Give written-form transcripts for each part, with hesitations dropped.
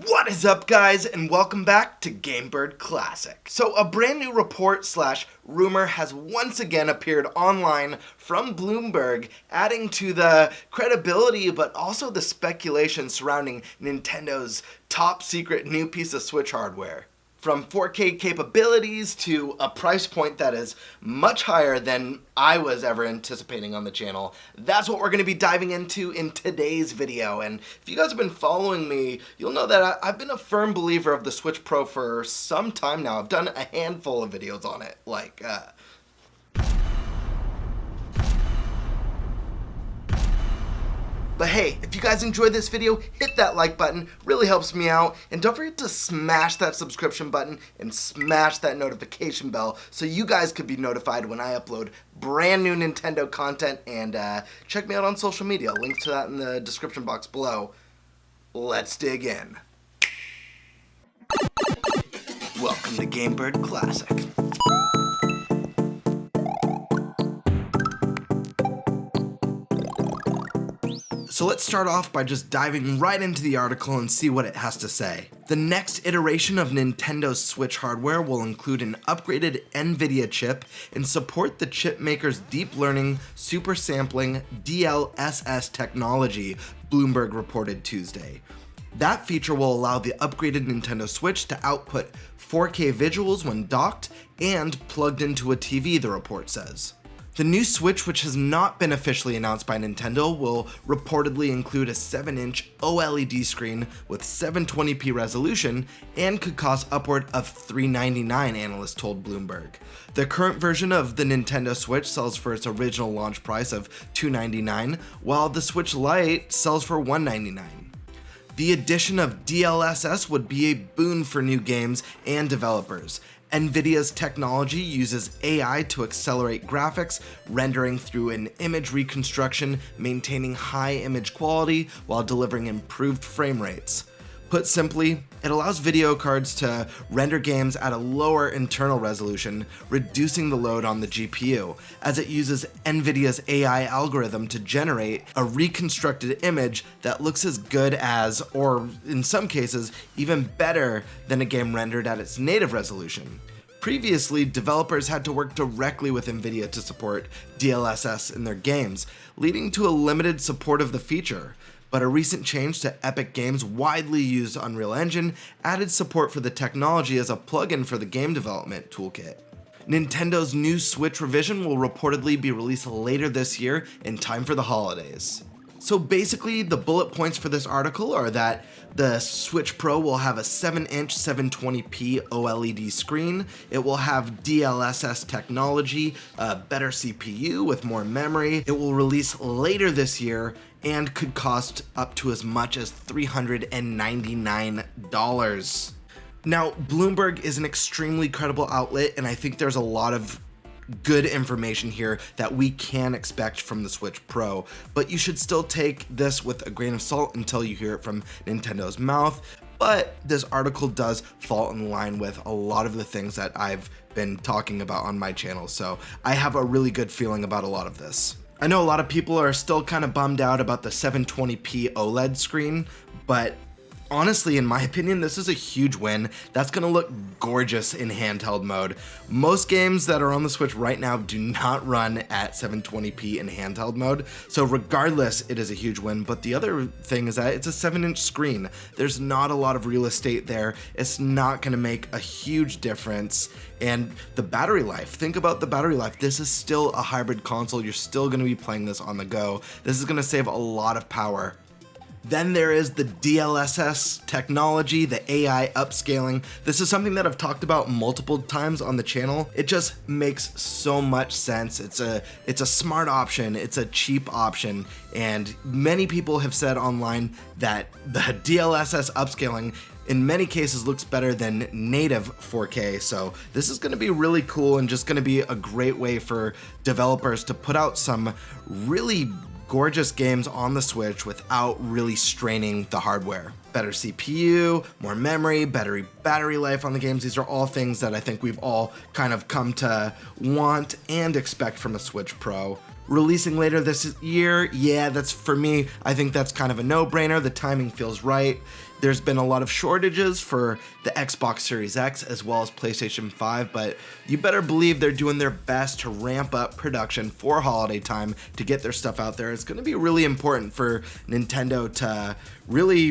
What is up, guys, and welcome back to Gamebird Classic. So a brand new report slash rumor has once again appeared online from Bloomberg, adding to the credibility but also the speculation surrounding Nintendo's top secret new piece of Switch hardware. From 4K capabilities to a price point that is much higher than I was ever anticipating on the channel, that's what we're going to be diving into in today's video. And if you guys have been following me, you'll know that I've been a firm believer of the Switch Pro for some time now. I've done a handful of videos on it, But hey, if you guys enjoyed this video, hit that like button, really helps me out, and don't forget to smash that subscription button and smash that notification bell so you guys could be notified when I upload brand new Nintendo content, and check me out on social media, links to that in the description box below. Let's dig in. Welcome to Gamebird Classic. So let's start off by just diving right into the article and see what it has to say. The next iteration of Nintendo's Switch hardware will include an upgraded NVIDIA chip and support the chip maker's deep learning super sampling DLSS technology, Bloomberg reported Tuesday. That feature will allow the upgraded Nintendo Switch to output 4K visuals when docked and plugged into a TV, the report says. The new Switch, which has not been officially announced by Nintendo, will reportedly include a 7-inch OLED screen with 720p resolution and could cost upward of $399, analysts told Bloomberg. The current version of the Nintendo Switch sells for its original launch price of $299, while the Switch Lite sells for $199. The addition of DLSS would be a boon for new games and developers. NVIDIA's technology uses AI to accelerate graphics, rendering through an image reconstruction, maintaining high image quality while delivering improved frame rates. Put simply, it allows video cards to render games at a lower internal resolution, reducing the load on the GPU, as it uses NVIDIA's AI algorithm to generate a reconstructed image that looks as good as, or in some cases, even better than a game rendered at its native resolution. Previously, developers had to work directly with NVIDIA to support DLSS in their games, leading to a limited support of the feature. But a recent change to Epic Games' widely used Unreal Engine added support for the technology as a plugin for the game development toolkit. Nintendo's new Switch revision will reportedly be released later this year in time for the holidays. So basically, the bullet points for this article are that the Switch Pro will have a 7-inch 720p OLED screen, it will have DLSS technology, a better CPU with more memory, it will release later this year, and could cost up to as much as $399. Now, Bloomberg is an extremely credible outlet, and I think there's a lot of good information here that we can expect from the Switch Pro, but you should still take this with a grain of salt until you hear it from Nintendo's mouth. But this article does fall in line with a lot of the things that I've been talking about on my channel, so I have a really good feeling about a lot of this. I know a lot of people are still kind of bummed out about the 720p OLED screen, but honestly, in my opinion, this is a huge win. That's gonna look gorgeous in handheld mode. Most games that are on the Switch right now do not run at 720p in handheld mode, so regardless, it is a huge win. But the other thing is that it's a 7-inch screen. There's not a lot of real estate there. It's not gonna make a huge difference. And the battery life, think about the battery life. This is still a hybrid console. You're still gonna be playing this on the go. This is gonna save a lot of power. Then there is the DLSS technology, the AI upscaling. This is something that I've talked about multiple times on the channel. It just makes so much sense. It's a smart option, it's a cheap option, and many people have said online that the DLSS upscaling in many cases looks better than native 4K, so this is going to be really cool and just going to be a great way for developers to put out some really gorgeous games on the Switch without really straining the hardware. Better CPU, more memory, better battery life on the games. These are all things that I think we've all kind of come to want and expect from a Switch Pro. Releasing later this year, yeah, that's for me, I think that's kind of a no-brainer. The timing feels right. There's been a lot of shortages for the Xbox Series X as well as PlayStation 5, but you better believe they're doing their best to ramp up production for holiday time to get their stuff out there. It's going to be really important for Nintendo to really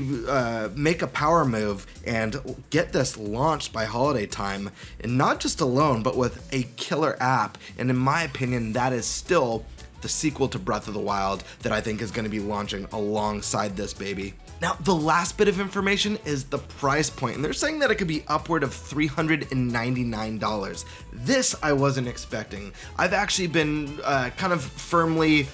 make a power move and get this launched by holiday time, and not just alone, but with a killer app. And in my opinion, that is still the sequel to Breath of the Wild that I think is going to be launching alongside this baby. Now, the last bit of information is the price point, and they're saying that it could be upward of $399. This I wasn't expecting. I've actually been kind of firmly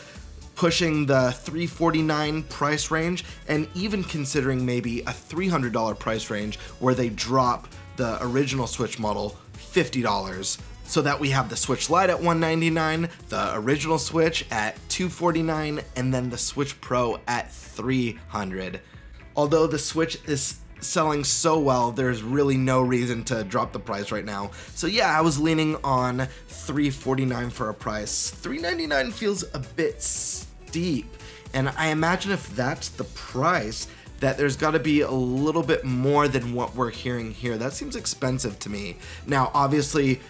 pushing the $349 price range, and even considering maybe a $300 price range where they drop the original Switch model $50. So that we have the Switch Lite at $199, the original Switch at $249, and then the Switch Pro at $300. Although the Switch is selling so well, there's really no reason to drop the price right now. So yeah, I was leaning on $349 for a price. $399 feels a bit steep, and I imagine if that's the price, that there's got to be a little bit more than what we're hearing here. That seems expensive to me. Now, obviously,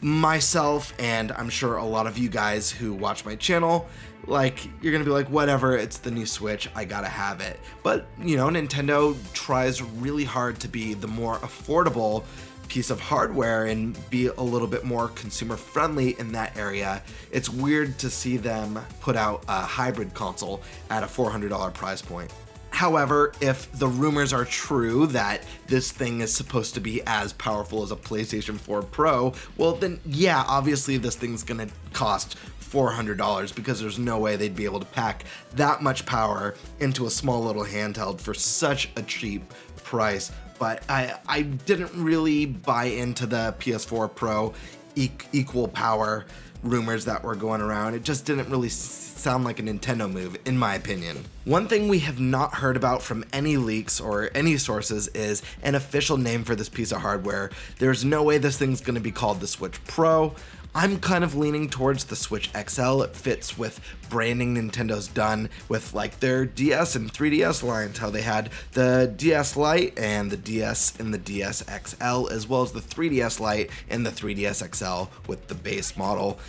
myself, and I'm sure a lot of you guys who watch my channel, like, you're gonna be like, whatever, it's the new Switch, I gotta have it. But, you know, Nintendo tries really hard to be the more affordable piece of hardware and be a little bit more consumer friendly in that area. It's weird to see them put out a hybrid console at a $400 price point. However, if the rumors are true that this thing is supposed to be as powerful as a PlayStation 4 Pro, well then yeah, obviously this thing's gonna cost $400 because there's no way they'd be able to pack that much power into a small little handheld for such a cheap price. But I didn't really buy into the PS4 Pro equal power rumors that were going around. It just didn't really sound like a Nintendo move, in my opinion. One thing we have not heard about from any leaks or any sources is an official name for this piece of hardware. There's no way this thing's gonna be called the Switch Pro. I'm kind of leaning towards the Switch XL. It fits with branding Nintendo's done with like their DS and 3DS lines, how they had the DS Lite and the DS and the DS XL, as well as the 3DS Lite and the 3DS XL with the base model.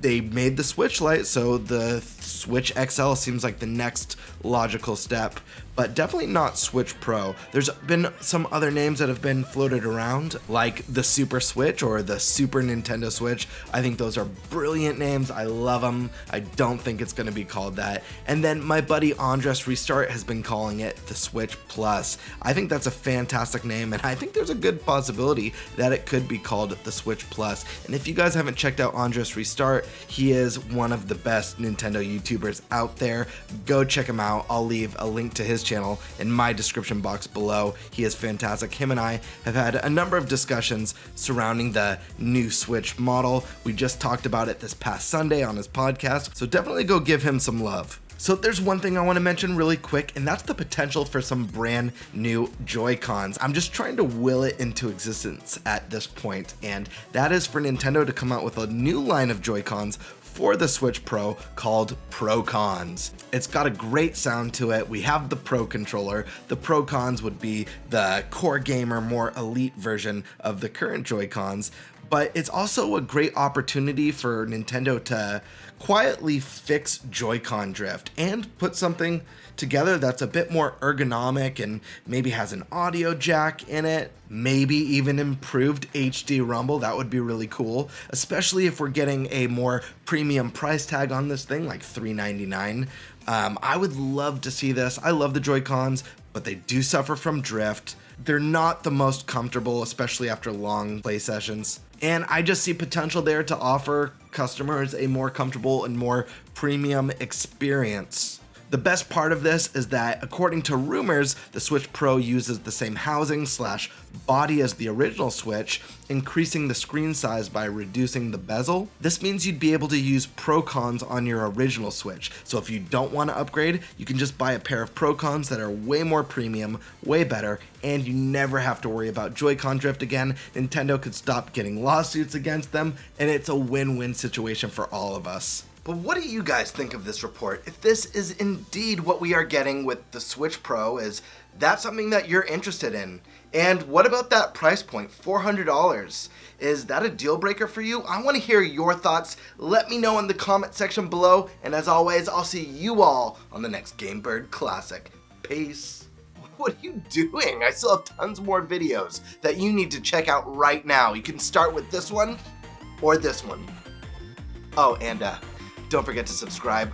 They made the Switch Lite, so the Switch XL seems like the next logical step, but definitely not Switch Pro. There's been some other names that have been floated around, like the Super Switch or the Super Nintendo Switch. I think those are brilliant names. I love them. I don't think it's going to be called that. And then my buddy AndresRestart has been calling it the Switch Plus. I think that's a fantastic name, and I think there's a good possibility that it could be called the Switch Plus. And if you guys haven't checked out AndresRestart, he is one of the best Nintendo YouTubers out there. Go check him out. I'll leave a link to his channel in my description box below. He is fantastic. Him and I have had a number of discussions surrounding the new Switch model. We just talked about it this past Sunday on his podcast, so definitely go give him some love. So there's one thing I want to mention really quick, and that's the potential for some brand new Joy-Cons. I'm just trying to will it into existence at this point, and that is for Nintendo to come out with a new line of Joy-Cons for the Switch Pro called Pro-Cons. It's got a great sound to it. We have the Pro controller. The Pro-Cons would be the core gamer, more elite version of the current Joy-Cons, but it's also a great opportunity for Nintendo to quietly fix Joy-Con drift and put something together that's a bit more ergonomic and maybe has an audio jack in it, maybe even improved HD rumble. That would be really cool, especially if we're getting a more premium price tag on this thing, like $399. I would love to see this. I love the Joy-Cons, but they do suffer from drift. They're not the most comfortable, especially after long play sessions. And I just see potential there to offer customers a more comfortable and more premium experience. The best part of this is that, according to rumors, the Switch Pro uses the same housing / body as the original Switch, increasing the screen size by reducing the bezel. This means you'd be able to use Pro-Cons on your original Switch. So if you don't want to upgrade, you can just buy a pair of Pro-Cons that are way more premium, way better, and you never have to worry about Joy-Con drift again. Nintendo could stop getting lawsuits against them, and it's a win-win situation for all of us. But what do you guys think of this report? If this is indeed what we are getting with the Switch Pro, as that's something that you're interested in. And what about that price point, $400? Is that a deal breaker for you? I want to hear your thoughts. Let me know in the comment section below. And as always, I'll see you all on the next Gamebird Classic. Peace. What are you doing? I still have tons more videos that you need to check out right now. You can start with this one or this one. Oh, and don't forget to subscribe.